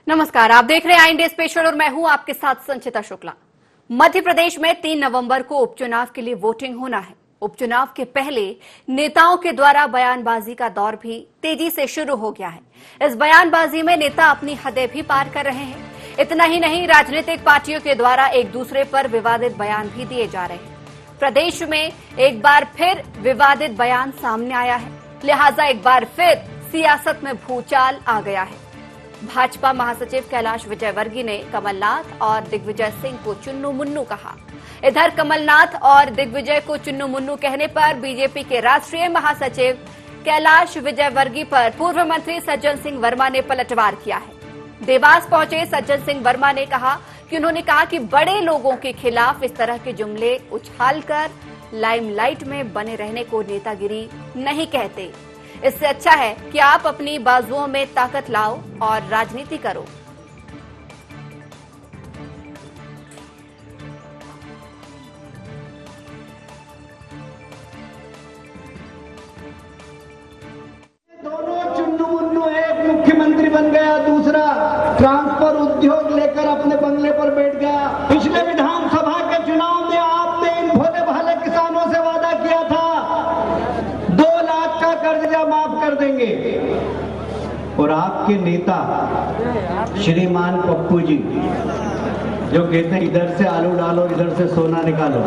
नमस्कार, आप देख रहे हैं इंडिया स्पेशल और मैं हूं आपके साथ संचिता शुक्ला। मध्य प्रदेश में 3 नवंबर को उपचुनाव के लिए वोटिंग होना है। उपचुनाव के पहले नेताओं के द्वारा बयानबाजी का दौर भी तेजी से शुरू हो गया है। इस बयानबाजी में नेता अपनी हदें भी पार कर रहे हैं। इतना ही नहीं, राजनीतिक पार्टियों के द्वारा एक दूसरे पर विवादित बयान भी दिए जा रहे हैं। प्रदेश में एक बार फिर विवादित बयान सामने आया है, लिहाजा एक बार फिर सियासत में भूचाल आ गया है। भाजपा महासचिव कैलाश विजयवर्गीय ने कमलनाथ और दिग्विजय सिंह को चुन्नू मुन्नू कहा। इधर कमलनाथ और दिग्विजय को चुन्नू मुन्नू कहने पर बीजेपी के राष्ट्रीय महासचिव कैलाश विजयवर्गीय पर पूर्व मंत्री सज्जन सिंह वर्मा ने पलटवार किया है। देवास पहुंचे सज्जन सिंह वर्मा ने कहा कि उन्होंने कहा कि बड़े लोगों के खिलाफ इस तरह के जुमले उछालकर लाइमलाइट में बने रहने को नेतागिरी नहीं कहते। इससे अच्छा है कि आप अपनी बाजुओं में ताकत लाओ और राजनीति करो। दोनों चुन्नू मुन्नू, एक मुख्यमंत्री बन गया, दूसरा ट्रांसफर उद्योग लेकर अपने बंगले पर बैठ गया। पिछले विधानसभा के चुनाव में आपने इन भोले भाले किसानों से वादा किया था 2 लाख का कर्जा माफ कर देंगे, और आपके नेता श्रीमान पप्पू जी जो कहते हैं इधर से आलू डालो इधर से सोना निकालो,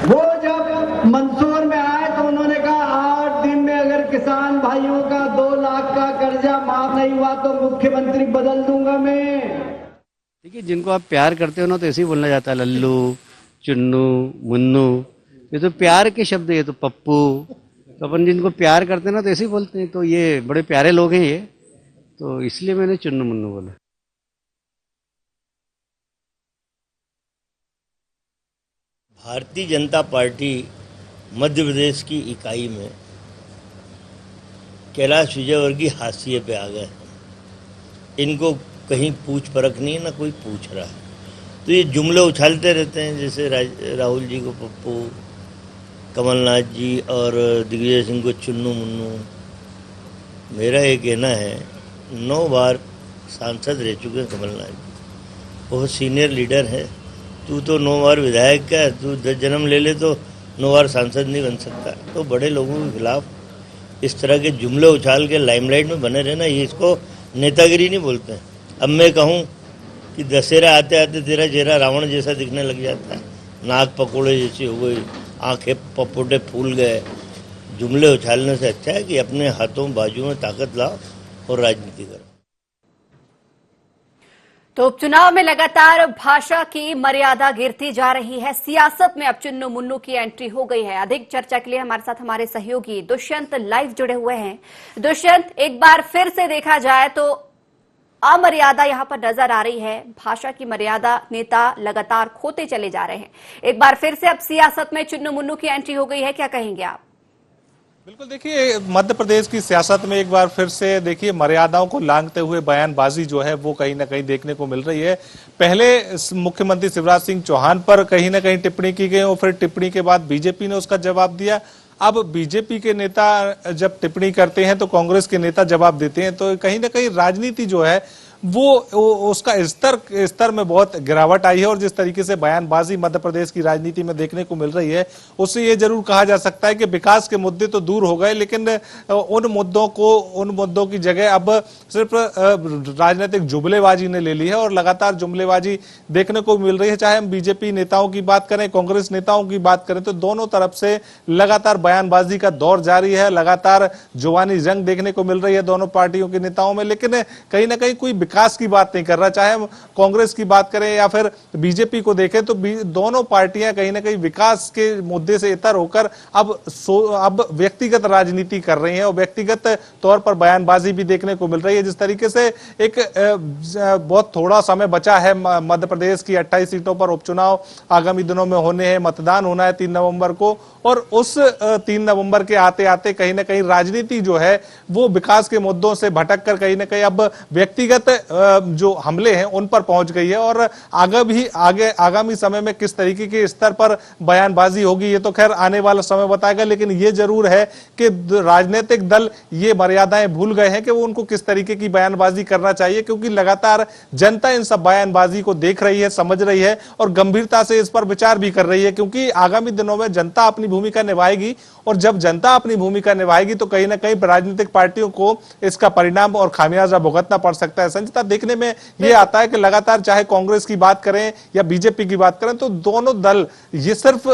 वो जब मंदसौर में आए तो उन्होंने कहा 8 दिन में अगर किसान भाइयों का 2 लाख का कर्जा माफ नहीं हुआ तो मुख्यमंत्री बदल दूंगा मैं। देखिए, जिनको आप प्यार करते हो ना तो ऐसे ही बोलना जाता है, लल्लू, चुन्नू, मुन्नू, ये तो प्यार के शब्द है। ये तो पप्पू, तो अपन जिनको प्यार करते हैं ना तो ऐसे ही बोलते हैं। तो ये बड़े प्यारे लोग हैं ये, तो इसलिए मैंने चुन्नू मुन्नू बोला। भारतीय जनता पार्टी मध्य प्रदेश की इकाई में कैलाश विजयवर्गीय हाशिए पे आ गए। इनको कहीं पूछ परख नहीं है, ना कोई पूछ रहा है। तो ये जुमले उछालते रहते हैं, जैसे राहुल जी को पप्पू, कमलनाथ जी और दिग्विजय सिंह को चुन्नू मुन्नू। मेरा ये कहना है, 9 बार सांसद रह चुके हैं कमलनाथ जी, बहुत सीनियर लीडर है। तू तो 9 बार विधायक का है, तू 10 जन्म ले ले तो 9 बार सांसद नहीं बन सकता। तो बड़े लोगों के खिलाफ इस तरह के जुमले उछाल के लाइमलाइट में बने रहना, ये इसको नेतागिरी नहीं बोलते हैं। अब मैं कहूँ कि दशहरा आते आते तेरा चेहरा रावण जैसा दिखने लग जाता है, नाक पकोड़े जैसी हो गई, आंखें पपोटे फूल गए, जुमले उछालने से अच्छा है कि अपने हाथों बाजू में ताकत लाओ और राजनीति करो। तो उपचुनाव में लगातार भाषा की मर्यादा गिरती जा रही है। सियासत में अब चुन्नू मुन्नू की एंट्री हो गई है। अधिक चर्चा के लिए हमारे साथ हमारे सहयोगी दुष्यंत लाइव जुड़े हुए हैं। दुष्यंत, एक बार फिर से देखा जाए तो अमर्यादा यहां पर नजर आ रही है। भाषा की मर्यादा नेता लगातार खोते चले जा रहे हैं। एक बार फिर से अब सियासत में चुन्नू मुन्नू की एंट्री हो गई है, क्या कहेंगे आप? बिल्कुल, देखिए, मध्य प्रदेश की सियासत में एक बार फिर से देखिए मर्यादाओं को लांघते हुए बयानबाजी जो है वो कहीं ना कहीं देखने को मिल रही है। पहले मुख्यमंत्री शिवराज सिंह चौहान पर कहीं ना कहीं टिप्पणी की गई और फिर टिप्पणी के बाद बीजेपी ने उसका जवाब दिया। अब बीजेपी के नेता जब टिप्पणी करते हैं तो कांग्रेस के नेता जवाब देते हैं, तो कहीं ना कहीं राजनीति जो है वो उसका स्तर में बहुत गिरावट आई है। और जिस तरीके से बयानबाजी मध्य प्रदेश की राजनीति में देखने को मिल रही है, उससे ये जरूर कहा जा सकता है कि विकास के मुद्दे तो दूर हो गए, लेकिन उन मुद्दों की जगह अब सिर्फ राजनीतिक जुमलेबाजी ने ले ली है और लगातार जुमलेबाजी देखने को मिल रही है। चाहे हम बीजेपी नेताओं की बात करें, कांग्रेस नेताओं की बात करें, तो दोनों तरफ से लगातार बयानबाजी का दौर जारी है। लगातार जुबानी जंग देखने को मिल रही है दोनों पार्टियों के नेताओं में, लेकिन कहीं ना कहीं कोई विकास की बात नहीं कर रहा। चाहे हम कांग्रेस की बात करें या फिर बीजेपी को देखें, तो दोनों पार्टियां कहीं ना कहीं विकास के मुद्दे से इतर होकर अब व्यक्तिगत राजनीति कर रही हैं और व्यक्तिगत तौर पर बयानबाजी भी देखने को मिल रही है। जिस तरीके से एक बहुत थोड़ा समय बचा है मध्य प्रदेश की 28 सीटों पर उपचुनाव आगामी दिनों में होने हैं, मतदान होना है 3 नवंबर को, और उस 3 नवंबर के आते आते कहीं ना कहीं राजनीति जो है वो विकास के मुद्दों से भटक कर कहीं ना कहीं अब व्यक्तिगत जो हमले हैं उन पर पहुंच गई है। और आगामी समय में किस तरीके के स्तर पर बयानबाजी होगी ये तो खैर आने वाला समय बताएगा, लेकिन ये जरूर है कि राजनीतिक दल ये मर्यादाएं भूल गए हैं कि वो उनको किस तरीके की बयानबाजी करना चाहिए, क्योंकि लगातार जनता इन सब बयानबाजी को देख रही है, समझ रही है और गंभीरता से इस पर विचार भी कर रही है, क्योंकि आगामी दिनों में जनता अपनी भूमिका निभाएगी और जब जनता अपनी भूमिका निभाएगी तो कहीं ना कहीं राजनीतिक पार्टियों को इसका परिणाम और खामियाजा भुगतना पड़ सकता है। संचिता, देखने में यह आता है कि लगातार चाहे कांग्रेस की बात करें या बीजेपी की बात करें तो दोनों दल ये सिर्फ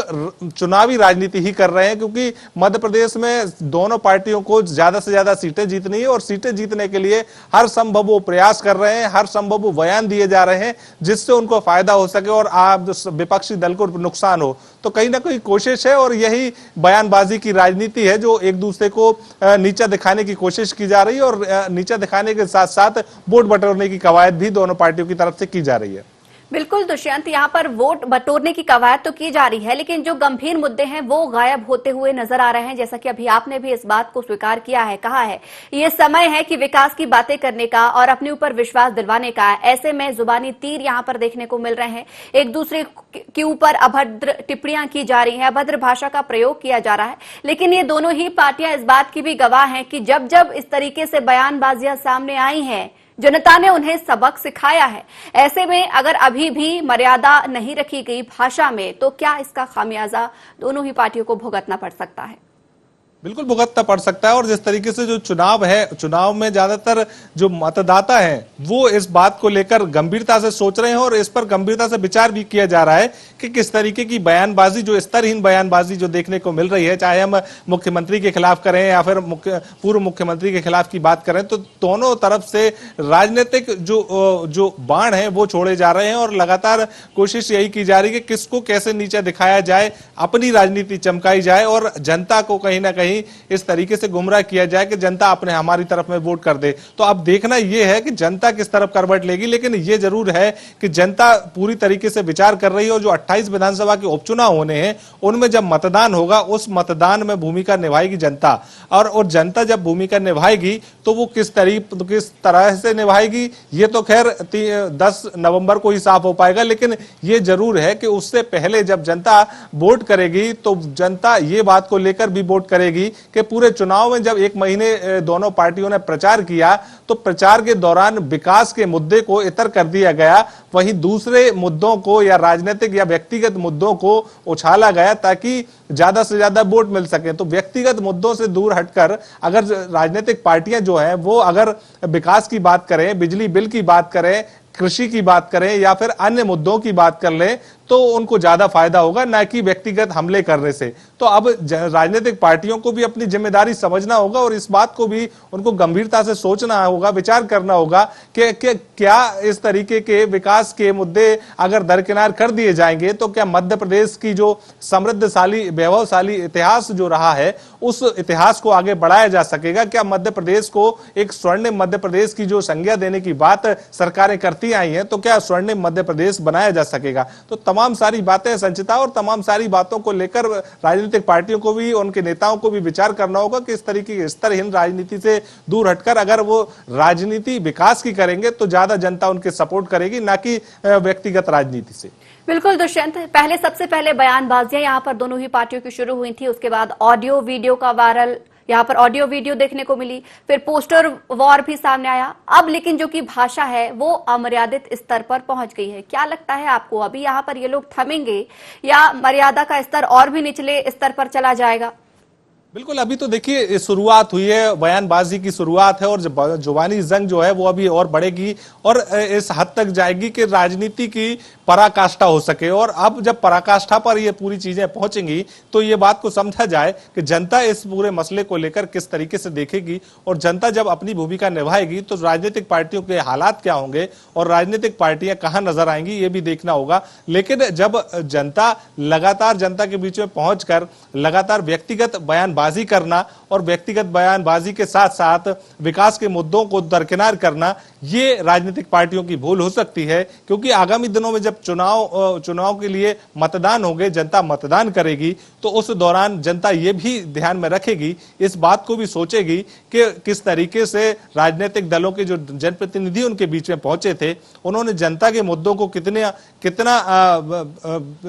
चुनावी राजनीति ही कर रहे हैं, क्योंकि मध्य प्रदेश में दोनों पार्टियों को ज्यादा से ज्यादा सीटें जीतनी है और सीटें जीतने के लिए हर संभव वो प्रयास कर रहे हैं, हर संभव वो बयान दिए जा रहे हैं जिससे उनको फायदा हो सके और आप विपक्षी दल को नुकसान हो। तो कहीं ना कहीं कोशिश है और यही बयानबाजी की राजनीति है जो एक दूसरे को नीचा दिखाने की कोशिश की जा रही है और नीचा दिखाने के साथ साथ वोट बटोरने की कवायद भी दोनों पार्टियों की तरफ से की जा रही है। बिल्कुल दुष्यंत, यहाँ पर वोट बटोरने की कवायद तो की जा रही है, लेकिन जो गंभीर मुद्दे हैं वो गायब होते हुए नजर आ रहे हैं। जैसा कि अभी आपने भी इस बात को स्वीकार किया है, कहा है ये समय है कि विकास की बातें करने का और अपने ऊपर विश्वास दिलवाने का। ऐसे में जुबानी तीर यहाँ पर देखने को मिल रहे हैं, एक दूसरे के ऊपर अभद्र टिप्पणियां की जा रही हैं, अभद्र भाषा का प्रयोग किया जा रहा है। लेकिन ये दोनों ही पार्टियां इस बात की भी गवाह हैं कि जब जब इस तरीके से बयानबाजियां सामने आई हैं जनता ने उन्हें सबक सिखाया है। ऐसे में अगर अभी भी मर्यादा नहीं रखी गई भाषा में तो क्या इसका खामियाजा दोनों ही पार्टियों को भुगतना पड़ सकता है? बिल्कुल भुगतना पड़ सकता है। और जिस तरीके से जो चुनाव है, चुनाव में ज्यादातर जो मतदाता हैं वो इस बात को लेकर गंभीरता से सोच रहे हैं और इस पर गंभीरता से विचार भी किया जा रहा है कि किस तरीके की बयानबाजी, जो स्तरहीन बयानबाजी जो देखने को मिल रही है, चाहे हम मुख्यमंत्री के खिलाफ करें या फिर पूर्व मुख्यमंत्री के खिलाफ की बात करें, तो दोनों तरफ से राजनीतिक जो बाण है वो छोड़े जा रहे हैं और लगातार कोशिश यही की जा रही है कि किसको कैसे नीचे दिखाया जाए, अपनी राजनीति चमकाई जाए और जनता को कहीं ना कहीं इस तरीके से गुमराह किया जाए कि जनता अपने हमारी तरफ में वोट कर दे। तो अब देखना यह है कि जनता किस तरफ करवट लेगी, लेकिन यह जरूर है कि जनता पूरी तरीके से विचार कर रही है और जो 28 विधानसभा के उपचुनाव होने हैं उनमें जब मतदान होगा उस मतदान में भूमिका निभाएगी जनता। और जनता जब भूमिका निभाएगी तो वो किस तरह से निभाएगी ये तो खैर 10 नवंबर को ही साफ हो पाएगा, लेकिन यह जरूर है कि उससे पहले जब जनता वोट करेगी तो जनता ये बात को लेकर भी वोट करेगी कि पूरे चुनाव में जब एक महीने दोनों पार्टियों ने प्रचार किया तो प्रचार के दौरान विकास के मुद्दे को इतर कर दिया गया, वहीं दूसरे मुद्दों को या राजनीतिक या व्यक्तिगत मुद्दों को उछाला गया ताकि ज्यादा से ज्यादा वोट मिल सके। तो व्यक्तिगत मुद्दों से दूर हटकर अगर राजनीतिक पार्टियां जो हैं वो अगर विकास की बात करें, बिजली बिल की बात करें, कृषि की बात करें या फिर अन्य मुद्दों की बात कर लें तो उनको ज्यादा फायदा होगा, ना कि व्यक्तिगत हमले करने से। तो अब राजनीतिक पार्टियों को भी अपनी जिम्मेदारी समझना होगा और इस बात को भी उनको गंभीरता से सोचना होगा, विचार करना होगा कि क्या इस तरीके के विकास के मुद्दे अगर दरकिनार कर दिए जाएंगे तो क्या मध्य प्रदेश की जो समृद्धशाली वैभवशाली इतिहास जो रहा है उस इतिहास को आगे बढ़ाया जा सकेगा? क्या मध्य प्रदेश को एक स्वर्णिम मध्य प्रदेश की जो संज्ञा देने की बात सरकारें करती आई हैं तो क्या स्वर्णिम मध्य प्रदेश बनाया जा सकेगा? तो तमाम सारी बातें संचिता और तमाम सारी बातों को लेकर राजनीतिक पार्टियों को भी, उनके नेताओं को भी विचार करना होगा कि इस तरीके की स्तरहीन राजनीति से दूर हटकर अगर वो राजनीति विकास की करेंगे तो ज्यादा जनता उनके सपोर्ट करेगी, ना कि व्यक्तिगत राजनीति से। बिल्कुल दुष्यंत, सबसे पहले बयानबाजियां यहाँ पर दोनों ही पार्टियों की शुरू हुई थी, उसके बाद ऑडियो वीडियो का वायरल, यहाँ पर ऑडियो वीडियो देखने को मिली, फिर पोस्टर वॉर भी सामने आया। अब लेकिन जो कि भाषा है वो अमर्यादित स्तर पर पहुंच गई है। क्या लगता है आपको, अभी यहाँ पर ये लोग थमेंगे या मर्यादा का स्तर और भी निचले स्तर पर चला जाएगा? बिल्कुल, अभी तो देखिए शुरुआत हुई है, बयानबाजी की शुरुआत है और जुबानी जंग जो है वो अभी और बढ़ेगी और इस हद तक जाएगी कि राजनीति की पराकाष्ठा हो सके। और अब जब पराकाष्ठा पर ये पूरी चीजें पहुंचेंगी तो ये बात को समझा जाए कि जनता इस पूरे मसले को लेकर किस तरीके से देखेगी और जनता जब अपनी भूमिका निभाएगी तो राजनीतिक पार्टियों के हालात क्या होंगे और राजनीतिक पार्टियां कहां नजर आएंगी ये भी देखना होगा। लेकिन जब जनता लगातार जनता के बीच में पहुंचकर लगातार व्यक्तिगत बयानबाजी बयानबाजी करना और व्यक्तिगत बयानबाजी के साथ साथ विकास के मुद्दों को दरकिनार करना, ये राजनीतिक पार्टियों की भूल हो सकती है। क्योंकि आगामी दिनों में जब चुनाव के लिए मतदान होंगे, जनता मतदान करेगी, तो उस दौरान जनता ये भी ध्यान में रखेगी, इस बात को भी सोचेगी कि किस तरीके से राजनीतिक दलों के जो जनप्रतिनिधि उनके बीच में पहुंचे थे, उन्होंने जनता के मुद्दों को कितना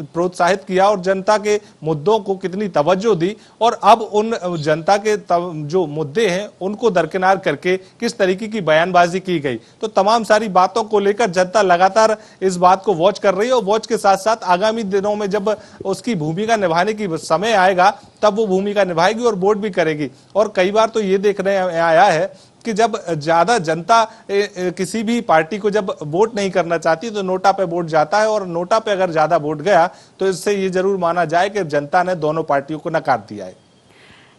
प्रोत्साहित किया और जनता के मुद्दों को कितनी तवज्जो दी, और अब उन जनता के जो मुद्दे हैं उनको दरकिनार करके किस तरीके की बयानबाजी की गई। तो तमाम सारी बातों को लेकर जनता लगातार इस बात को वॉच कर रही है, और वॉच के साथ साथ आगामी दिनों में जब उसकी भूमिका निभाने की समय आएगा तब वो भूमिका निभाएगी और वोट भी करेगी। और कई बार तो ये देखने आया है कि जब ज्यादा जनता किसी भी पार्टी को जब वोट नहीं करना चाहती तो नोटा पे वोट जाता है, और नोटा पे अगर ज्यादा वोट गया तो इससे ये जरूर माना जाए कि जनता ने दोनों पार्टियों को नकार दिया है।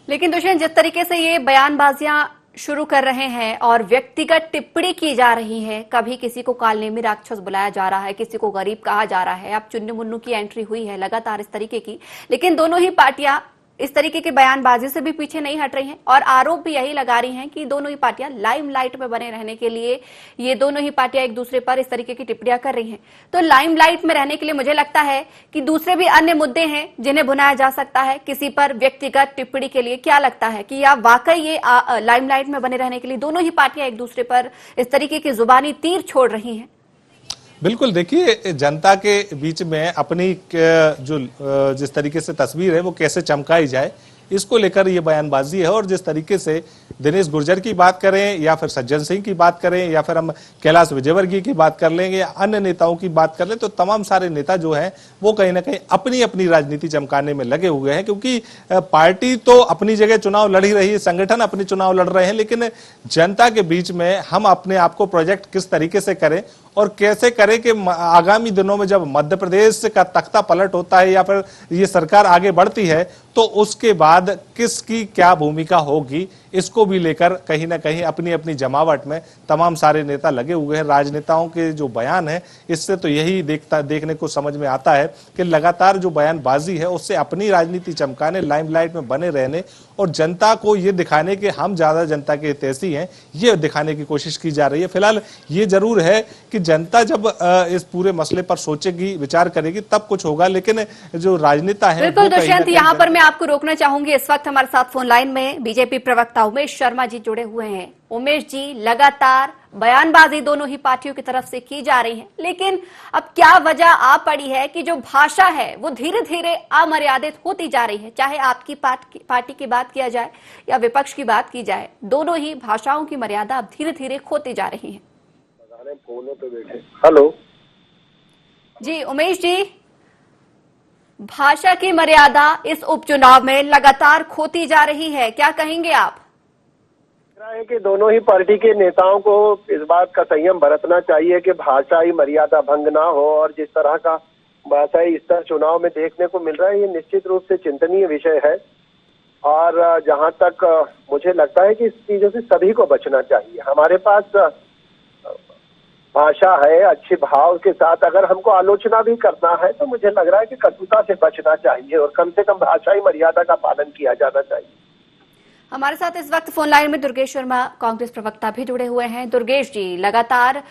लेकिन दुष्यंत, जिस तरीके से ये बयानबाजियां शुरू कर रहे हैं और व्यक्तिगत टिप्पणी की जा रही है, कभी किसी को कालनेमी राक्षस बुलाया जा रहा है, किसी को गरीब कहा जा रहा है, अब चुन्नू मुन्नू की एंट्री हुई है लगातार इस तरीके की, लेकिन दोनों ही पार्टियां इस तरीके की बयानबाजी से भी पीछे नहीं हट रही हैं और आरोप भी यही लगा रही हैं कि दोनों ही पार्टियां लाइमलाइट में बने रहने के लिए ये दोनों ही पार्टियां एक दूसरे पर इस तरीके की टिप्पणियां कर रही हैं। तो लाइमलाइट में रहने के लिए मुझे लगता है कि दूसरे भी अन्य मुद्दे हैं जिन्हें भुनाया जा सकता है किसी पर व्यक्तिगत टिप्पणी के लिए। क्या लगता है कि या वाकई ये लाइमलाइट में बने रहने के लिए दोनों ही पार्टियां एक दूसरे पर इस तरीके की जुबानी तीर छोड़ रही हैं? बिल्कुल, देखिए, जनता के बीच में अपनी जो जिस तरीके से तस्वीर है वो कैसे चमकाई जाए, इसको लेकर ये बयानबाजी है। और जिस तरीके से दिनेश गुर्जर की बात करें या फिर सज्जन सिंह की बात करें या फिर हम कैलाश विजयवर्गीय की बात कर लेंगे या अन्य नेताओं की बात कर लें, तो तमाम सारे नेता जो हैं वो कहीं ना कहीं अपनी अपनी राजनीति चमकाने में लगे हुए हैं। क्योंकि पार्टी तो अपनी जगह चुनाव लड़ ही रही है, संगठन अपनी चुनाव लड़ रहे हैं, लेकिन जनता के बीच में हम अपने आप को प्रोजेक्ट किस तरीके से करें और कैसे करें कि आगामी दिनों में जब मध्य प्रदेश का तख्ता पलट होता है या फिर ये सरकार आगे बढ़ती है तो उसके बाद किसकी क्या भूमिका होगी, इसको भी लेकर कहीं ना कहीं अपनी अपनी जमावट में तमाम सारे नेता लगे हुए हैं। राजनेताओं के जो बयान है इससे तो यही देखने को समझ में आता है कि लगातार जो बयानबाजी है उससे अपनी राजनीति चमकाने, लाइमलाइट में बने रहने और जनता को ये दिखाने कि हम ज्यादा जनता के हितैषी हैं, ये दिखाने की कोशिश की जा रही है। फिलहाल ये जरूर है कि जनता जब इस पूरे मसले पर सोचेगी, विचार करेगी, तब कुछ होगा। लेकिन जो राजनेता है, बिल्कुल दुष्यंत, यहाँ पर मैं आपको रोकना चाहूंगी। इस वक्त हमारे साथ फोन लाइन में बीजेपी प्रवक्ता उमेश शर्मा जी जुड़े हुए हैं। उमेश जी, लगातार बयानबाजी दोनोों ही पार्टियों की तरफ से की जा रही है, लेकिन अब क्या वजह आ पड़ी है कि जो भाषा है वो धीरे धीरे अमर्यादित होती जा रही है? चाहे आपकी पार्टी की बात किया जाए या विपक्ष की बात की जाए, दोनों ही भाषाओं की मर्यादा अब धीरे धीरे खोती जा रही है। हेलो जी उमेश जी, भाषा की मर्यादा इस उपचुनाव में लगातार खोती जा रही है, क्या कहेंगे आप? है कि दोनों ही पार्टी के नेताओं को इस बात का संयम बरतना चाहिए कि भाषाई मर्यादा भंग ना हो, और जिस तरह का भाषाई स्तर चुनाव में देखने को मिल रहा है ये निश्चित रूप से चिंतनीय विषय है। और जहां तक मुझे लगता है कि इस चीजों से सभी को बचना चाहिए। हमारे पास भाषा है, अच्छे भाव के साथ अगर हमको आलोचना भी करना है तो मुझे लग रहा है कि कटुता से बचना चाहिए और कम से कम भाषाई मर्यादा का पालन किया जाना चाहिए। हमारे साथ इस वक्त फोन लाइन में दुर्गेश शर्मा, कांग्रेस प्रवक्ता भी जुड़े हुए हैं। दुर्गेश जी, लगातार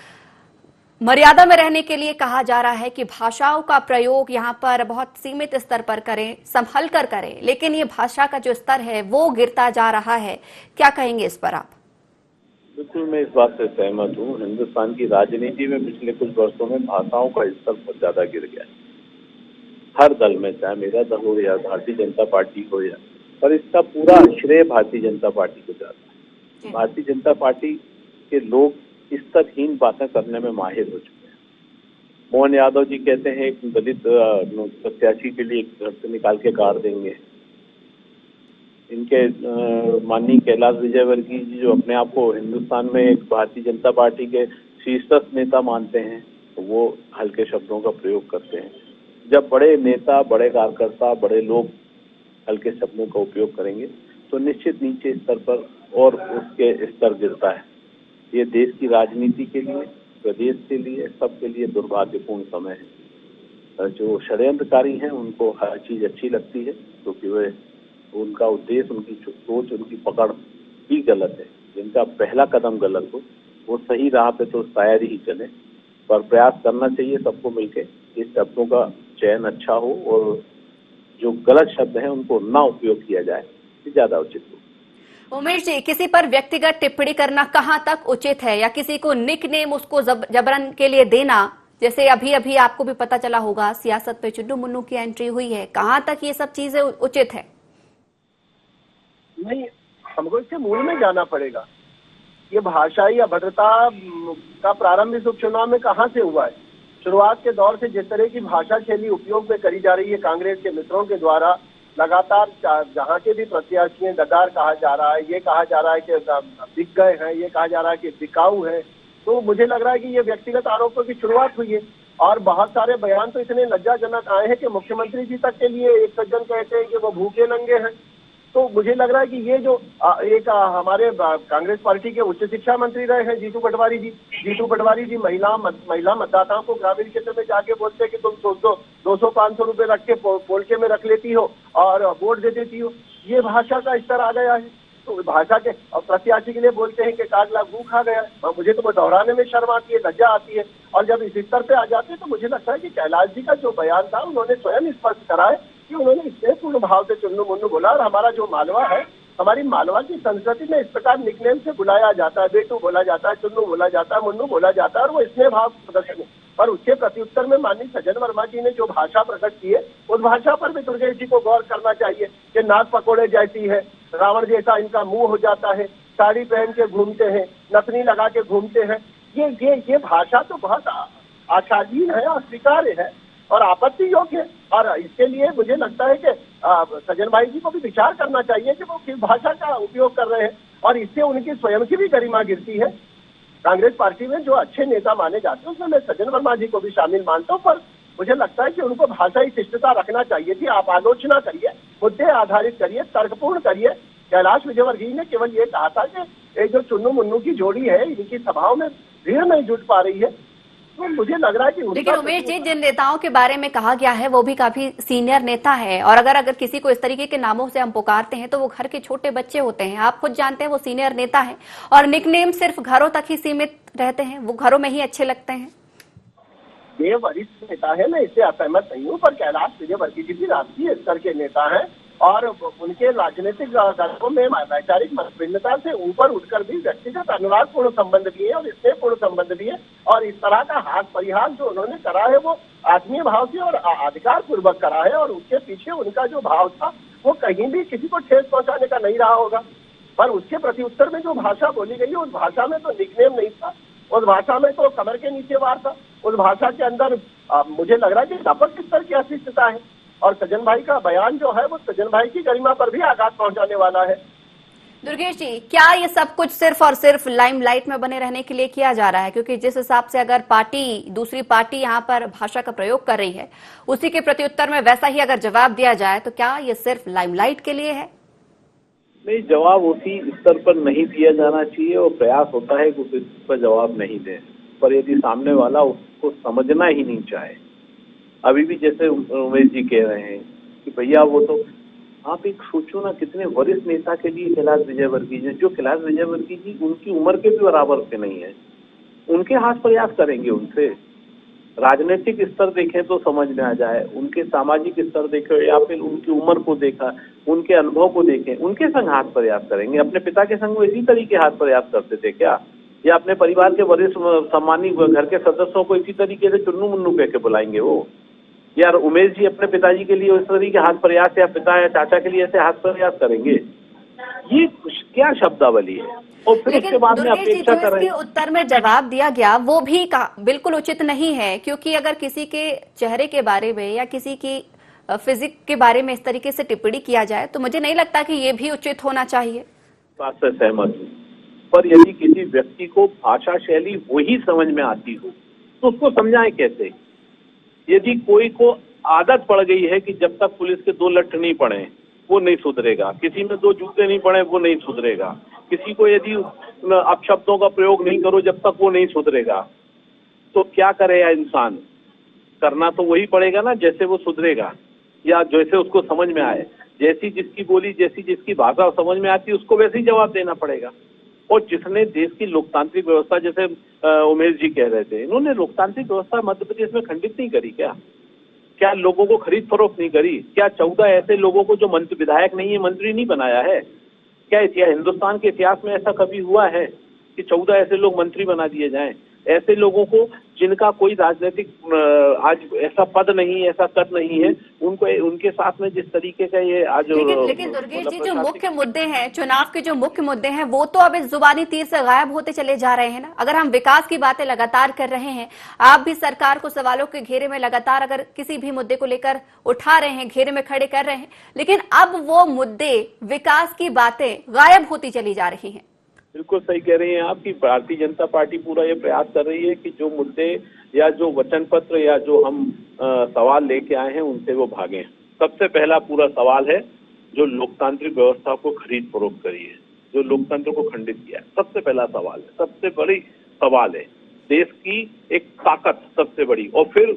मर्यादा में रहने के लिए कहा जा रहा है कि भाषाओं का प्रयोग यहाँ पर बहुत सीमित स्तर पर करें, संभल कर करें, लेकिन ये भाषा का जो स्तर है वो गिरता जा रहा है, क्या कहेंगे इस पर आप? बिल्कुल, मैं इस बात से सहमत हूँ। हिंदुस्तान की राजनीति में पिछले कुछ वर्षों में भाषाओं का स्तर बहुत ज्यादा गिर गया है। हर दल में, चाहे मेरा दल हो या भारतीय जनता पार्टी हो, या पर इसका पूरा श्रेय भारतीय जनता पार्टी को जाता है। भारतीय जनता पार्टी के लोग स्तरहीन बातें करने में माहिर हो चुके हैं। मोहन यादव जी कहते हैं एक दलित प्रत्याशी के लिए घर से निकाल के कार देंगे। इनके माननीय कैलाश विजयवर्गीय जी जो अपने आप को हिंदुस्तान में एक भारतीय जनता पार्टी के शीर्षस्थ नेता मानते हैं, तो वो हल्के शब्दों का प्रयोग करते हैं। जब बड़े नेता, बड़े कार्यकर्ता, बड़े लोग हल्के शब्दों का उपयोग करेंगे तो निश्चित नीचे स्तर पर और उसके स्तर गिरता है। ये देश की राजनीति के लिए, प्रदेश के लिए, सबके लिए दुर्भाग्यपूर्ण समय है। जो षड्यंत्रकारी हैं उनको हर चीज अच्छी लगती है क्योंकि वे उनका उद्देश्य, उनकी सोच, उनकी पकड़ ही गलत है। जिनका पहला कदम गलत हो वो सही राह पे तो शायद ही चले, पर प्रयास करना चाहिए सबको मिलकर इस शब्दों का चयन अच्छा हो और जो गलत शब्द हैं उनको ना उपयोग किया जाए, ये ज्यादा उचित हो। उमेश जी, किसी पर व्यक्तिगत टिप्पणी करना कहां तक उचित है, या किसी को निक नेम उसको जबरन के लिए देना, जैसे अभी अभी आपको भी पता चला होगा सियासत पे चुन्नू मुन्नू की एंट्री हुई है, कहां तक ये सब चीजें उचित है? नहीं, हमको इसके मूल में जाना पड़ेगा। ये भाषाई अभद्रता का प्रारंभ इस उपचुनाव में कहां से हुआ है? शुरुआत के दौर से जिस तरह की भाषा शैली उपयोग में करी जा रही है कांग्रेस के मित्रों के द्वारा, लगातार जहां के भी प्रत्याशी हैं गद्दार कहा जा रहा है, ये कहा जा रहा है कि बिक गए हैं, ये कहा जा रहा है कि बिकाऊ है। तो मुझे लग रहा है कि ये व्यक्तिगत आरोपों की शुरुआत हुई है और बहुत सारे बयान तो इतने लज्जाजनक आए हैं कि मुख्यमंत्री जी तक के लिए एक सज्जन कहते हैं कि वो भूखे नंगे हैं। तो मुझे लग रहा है कि ये जो एक हमारे कांग्रेस पार्टी के उच्च शिक्षा मंत्री रहे हैं जीतू पटवारी जी महिला मतदाताओं को ग्रामीण क्षेत्र में जाके बोलते हैं कि तुम 200-500 रुपए रख के पोलके में रख लेती हो और वोट दे देती हो। ये भाषा का स्तर आ गया है। तो भाषा के प्रत्याशी के लिए बोलते हैं कि 1 लाख भूख आ गया है। मुझे तो वो दोहराने में शर्म आती है, लज्जा आती है। और जब इस स्तर पे आ जाते हैं तो मुझे लगता है कि कैलाश जी का जो बयान था उन्होंने स्वयं स्पष्ट करा है कि उन्होंने स्नेहपूर्ण भाव से चुन्नू मुन्नू बोला। और हमारा जो मालवा है, हमारी मालवा की संस्कृति में इस प्रकार निकनेम से बुलाया जाता है, बेटू बोला जाता है, चुन्नू बोला जाता है, मुन्नू बोला जाता है, और वो स्नेह भाव प्रदर्शन है। पर उसके प्रत्युत्तर में माननीय सज्जन वर्मा जी ने जो भाषा प्रकट की है, उस भाषा पर भी दुर्गेश जी को गौर करना चाहिए कि नाक पकोड़े जैसी है, रावण जैसा इनका मुंह हो जाता है, साड़ी पहन के घूमते हैं, नथनी लगा के घूमते हैं। ये भाषा तो बहुत आशाधीन है, अस्वीकार्य है और आपत्ति योग्य है। और इसके लिए मुझे लगता है कि सज्जन भाई जी को भी विचार करना चाहिए कि वो किस भाषा का उपयोग कर रहे हैं, और इससे उनकी स्वयं की भी गरिमा गिरती है। कांग्रेस पार्टी में जो अच्छे नेता माने जाते हैं उसमें मैं सज्जन वर्मा जी को भी शामिल मानता हूँ, पर मुझे लगता है कि उनको भाषाई शिष्टता रखना चाहिए थी। आप आलोचना करिए, मुद्दे आधारित करिए, तर्कपूर्ण करिए। कैलाश विजयवर्गीय ने केवल ये कहा था कि एक जो चुन्नू मुन्नू की जोड़ी है, इनकी सभाओं में भीड़ नहीं जुट पा रही है। तो मुझे लग रहा है कि लेकिन उमेश जी, जिन नेताओं के बारे में कहा गया है वो भी काफी सीनियर नेता है, और अगर किसी को इस तरीके के नामों से हम पुकारते हैं तो वो घर के छोटे बच्चे होते हैं। आप खुद जानते हैं वो सीनियर नेता है और निकनेम सिर्फ घरों तक ही सीमित रहते हैं, वो घरों में ही अच्छे लगते हैं। ये वरिष्ठ नेता है, मैं इससे असहमत नहीं हूँ, पर कैलाश विजयवर्गीय जी भी राष्ट्रीय स्तर के नेता हैं और उनके राजनीतिक दलों में वैचारिक मतभिन्नता से ऊपर उठकर भी व्यक्तिगत अनुरागपूर्ण संबंध भी है और स्नेहपूर्ण संबंध भी है। और इस तरह का हाथ परिहास जो उन्होंने करा है वो आत्मीय भाव से और अधिकार पूर्वक करा है, और उसके पीछे उनका जो भाव था वो कहीं भी किसी को ठेस पहुंचाने का नहीं रहा होगा। पर उसके प्रति उत्तर में जो भाषा बोली गई है, उस भाषा में तो निकनेम नहीं था, उस भाषा में तो कमर के नीचे वार था, उस भाषा के अंदर मुझे लग रहा है कि व्यापक स्तर की अशिष्टता है। और सज्जन भाई का बयान जो है वो सज्जन भाई की गरिमा पर भी आघात पहुंचाने वाला है। दुर्गेश जी, क्या ये सब कुछ सिर्फ और सिर्फ लाइमलाइट में बने रहने के लिए किया जा रहा है? क्योंकि जिस हिसाब से अगर दूसरी पार्टी यहाँ पर भाषा का प्रयोग कर रही है, उसी के प्रत्युत्तर में वैसा ही अगर जवाब दिया जाए तो क्या ये सिर्फ लाइमलाइट के लिए है? नहीं, जवाब उसी स्तर पर नहीं दिया जाना चाहिए और प्रयास होता है कि उस स्तर पर जवाब नहीं दे। पर यदि सामने वाला उसको समझना ही नहीं चाहे, अभी भी जैसे उमेश जी कह रहे हैं कि भैया वो तो, आप एक सोचो ना, कितने वरिष्ठ नेता के लिए कैलाश विजयवर्गीय जी, जो कैलाश विजयवर्गीय जी उनकी उम्र के भी बराबर के नहीं है, उनके हाथ प्रयास करेंगे उनसे। राजनीतिक स्तर देखें तो समझ में आ जाए, उनके सामाजिक स्तर देखें या फिर उनकी उम्र को देखा, उनके अनुभव को देखें, उनके संग हाथ प्रयास करेंगे। अपने पिता के संग वो इसी तरीके हाथ प्रयास करते थे क्या? या अपने परिवार के वरिष्ठ सम्मानी घर के सदस्यों को इसी तरीके से चुन्नू मुन्नू कह के बुलाएंगे वो? यार उमेश जी अपने पिताजी के लिए इस तरीके हाथ प्रयास, या पिता या चाचा के लिए ऐसे हाथ प्रयास करेंगे? ये क्या शब्दावली है? और फिर उसके बाद में अपेक्षा कर रहे हैं। उत्तर में जवाब दिया गया वो भी बिल्कुल उचित नहीं है, क्योंकि अगर किसी के चेहरे के बारे में या किसी की फिजिक के बारे में इस तरीके से टिप्पणी किया जाए तो मुझे नहीं लगता कि ये भी उचित होना चाहिए। बात से सहमत हूँ, पर यदि किसी व्यक्ति को भाषा शैली वही समझ में आती हो तो उसको समझाएं कैसे? यदि कोई को आदत पड़ गई है कि जब तक पुलिस के 2 लठ नहीं पड़े वो नहीं सुधरेगा, किसी में 2 जूते नहीं पड़े वो नहीं सुधरेगा, किसी को यदि अपशब्दों का प्रयोग नहीं करो जब तक वो नहीं सुधरेगा, तो क्या करेगा इंसान? करना तो वही पड़ेगा ना जैसे वो सुधरेगा या जैसे उसको समझ में आए। जैसी जिसकी बोली, जैसी जिसकी भाषा समझ में आती है उसको वैसे ही जवाब देना पड़ेगा। और जिसने देश की लोकतांत्रिक व्यवस्था, जैसे उमेश जी कह रहे थे, इन्होंने लोकतांत्रिक व्यवस्था मध्य प्रदेश में खंडित नहीं करी क्या? क्या लोगों को खरीद फरोख्त नहीं करी? क्या 14 ऐसे लोगों को जो मंत्री विधायक नहीं है मंत्री नहीं बनाया है? क्या हिंदुस्तान के इतिहास में ऐसा कभी हुआ है कि 14 ऐसे लोग मंत्री बना दिए जाएं? ऐसे लोगों को जिनका कोई राजनीतिक आज ऐसा पद नहीं, ऐसा कद नहीं है, उनको उनके साथ में जिस तरीके का ये आज लेकिन दुर्गेश जी, जो मुख्य मुद्दे हैं, चुनाव के जो मुख्य मुद्दे हैं, वो तो अब इस जुबानी तीर से गायब होते चले जा रहे हैं ना। अगर हम विकास की बातें लगातार कर रहे हैं, आप भी सरकार को सवालों के घेरे में लगातार अगर किसी भी मुद्दे को लेकर उठा रहे हैं, घेरे में खड़े कर रहे हैं, लेकिन अब वो मुद्दे, विकास की बातें गायब होती चली जा रही हैं। बिल्कुल सही कह रही हैं आप कि भारतीय जनता पार्टी पूरा ये प्रयास कर रही है कि जो मुद्दे या जो वचन पत्र या जो हम सवाल लेके आए हैं उनसे वो भागें। सबसे पहला पूरा सवाल है जो लोकतांत्रिक व्यवस्था को खरीद फरोख्त करी है, जो लोकतंत्र को खंडित किया है, सबसे पहला सवाल है, सबसे बड़ी सवाल है। देश की एक ताकत सबसे बड़ी, और फिर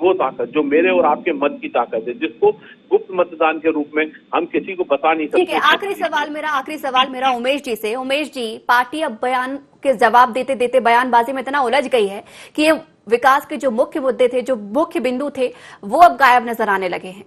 वो ताकत जो मेरे और आपके मत की ताकत है, जिसको गुप्त मतदान के रूप में हम किसी को बता नहीं सकते। ठीक है, आखिरी सवाल मेरा उमेश जी से। उमेश जी, पार्टी अब बयान के जवाब देते देते बयानबाजी में इतना उलझ गई है कि ये विकास के जो मुख्य मुद्दे थे, जो मुख्य बिंदु थे, वो अब गायब नजर आने लगे हैं।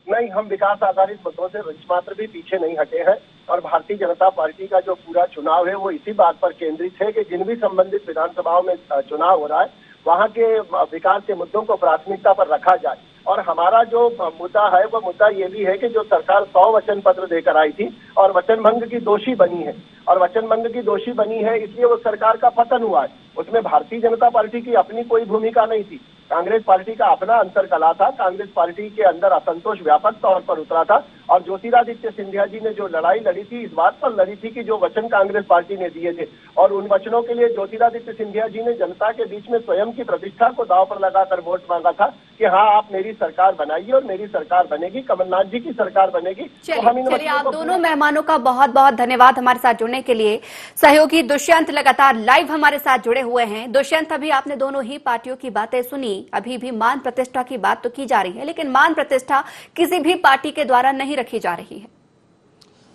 नहीं, हम विकास आधारित मुद्दों से मात्र भी पीछे नहीं हटे हैं और भारतीय जनता पार्टी का जो पूरा चुनाव है वो इसी बात पर केंद्रित है कि जिन भी संबंधित विधानसभाओं में चुनाव हो रहा है वहां के विकास के मुद्दों को प्राथमिकता पर रखा जाए। और हमारा जो मुद्दा है वो मुद्दा ये भी है कि जो सरकार 100 वचन पत्र देकर आई थी और वचन भंग की दोषी बनी है, और वचन भंग की दोषी बनी है इसलिए वो सरकार का पतन हुआ है। उसमें भारतीय जनता पार्टी की अपनी कोई भूमिका नहीं थी, कांग्रेस पार्टी का अपना अंतरकला था। कांग्रेस पार्टी के अंदर असंतोष व्यापक तौर पर उतरा था और ज्योतिरादित्य सिंधिया जी ने जो लड़ाई लड़ी थी इस बात पर लड़ी थी कि जो वचन कांग्रेस पार्टी ने दिए थे और उन वचनों के लिए ज्योतिरादित्य सिंधिया जी ने जनता के बीच में स्वयं की प्रतिष्ठा को दांव पर लगाकर वोट मांगा था कि हाँ आप मेरी सरकार बनाइए और मेरी सरकार बनेगी, कमलनाथ जी की सरकार बनेगी। चलिए, आप दोनों मेहमानों का बहुत बहुत धन्यवाद हमारे साथ जुड़ने के लिए। सहयोगी दुष्यंत लगातार लाइव हमारे साथ जुड़े हुए हैं। दुष्यंत, अभी आपने दोनों ही पार्टियों की बातें सुनी, अभी भी मान प्रतिष्ठा की बात तो की जा रही है, लेकिन मान प्रतिष्ठा किसी भी पार्टी के द्वारा नहीं रखी जा रही है।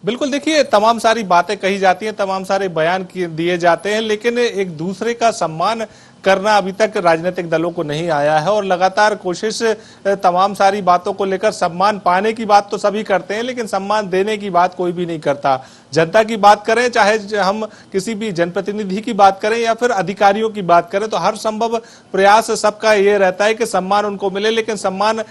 बिल्कुल, देखिए, तमाम सारी बातें कही जाती हैं, तमाम सारे बयान दिए जाते हैं, लेकिन एक दूसरे का सम्मान करना अभी तक राजनीतिक दलों को नहीं आया है। और लगातार कोशिश तमाम सारी बातों को लेकर, सम्मान पाने की बात तो सभी करते हैं लेकिन सम्मान देने की बात कोई भी नहीं करता। जनता की बात करें, चाहे हम किसी भी जनप्रतिनिधि की बात करें या फिर अधिकारियों की बात करें, तो हर संभव प्रयास सबका ये रहता है कि सम्मान उनको मिले, लेकिन सम्मान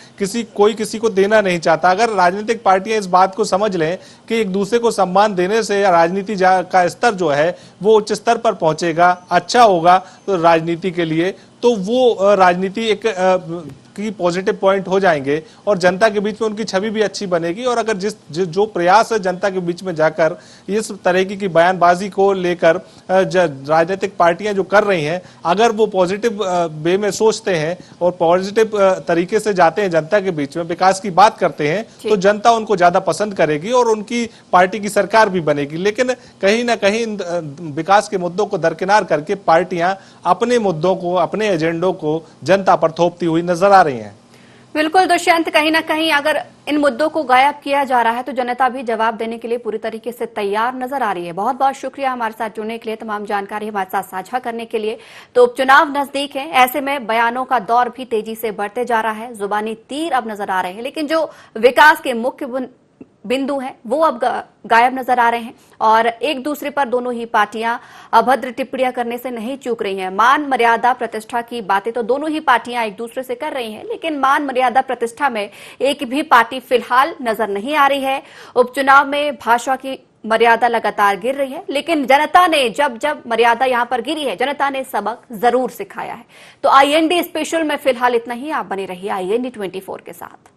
कोई किसी को देना नहीं चाहता। अगर राजनीतिक पार्टियां इस बात को समझ लें कि एक दूसरे को सम्मान देने से राजनीति का स्तर जो है वो उच्च स्तर पर पहुंचेगा, अच्छा होगा तो राजनीति के लिए, तो वो राजनीति एक की पॉजिटिव पॉइंट हो जाएंगे और जनता के बीच में उनकी छवि भी अच्छी बनेगी। और अगर जो प्रयास है जनता के बीच में जाकर इस तरह की बयानबाजी को लेकर राजनीतिक पार्टियां जो कर रही हैं, अगर वो पॉजिटिव वे में सोचते हैं और पॉजिटिव तरीके से जाते हैं जनता के बीच में, विकास की बात करते हैं, तो जनता उनको ज्यादा पसंद करेगी और उनकी पार्टी की सरकार भी बनेगी। लेकिन कहीं ना कहीं विकास के मुद्दों को दरकिनार करके पार्टियां अपने मुद्दों को, अपने एजेंडों को जनता पर थोपती हुई नजर आ रही हैं। बिल्कुल दुष्यंत, कहीं ना कहीं अगर इन मुद्दों को गायब किया जा रहा है तो जनता भी जवाब देने के लिए पूरी तरीके से तैयार नजर आ रही है। बहुत बहुत शुक्रिया हमारे साथ जुड़ने के लिए, तमाम जानकारी हमारे साथ साझा करने के लिए। तो उपचुनाव नजदीक है, ऐसे में बयानों का दौर भी तेजी से बढ़ते जा रहा है, जुबानी तीर अब नजर आ रहे हैं, लेकिन जो विकास के मुख्य बिंदु हैं वो अब गायब नजर आ रहे हैं और एक दूसरे पर दोनों ही पार्टियां अभद्र टिप्पणियां करने से नहीं चूक रही हैं। मान मर्यादा प्रतिष्ठा की बातें तो दोनों ही पार्टियां एक दूसरे से कर रही हैं, लेकिन मान मर्यादा प्रतिष्ठा में एक भी पार्टी फिलहाल नजर नहीं आ रही है। उपचुनाव में भाषा की मर्यादा लगातार गिर रही है, लेकिन जनता ने जब जब मर्यादा यहां पर गिरी है, जनता ने सबक जरूर सिखाया है। तो IND स्पेशल में फिलहाल इतना ही। आप बने रहिए IND 24 के साथ।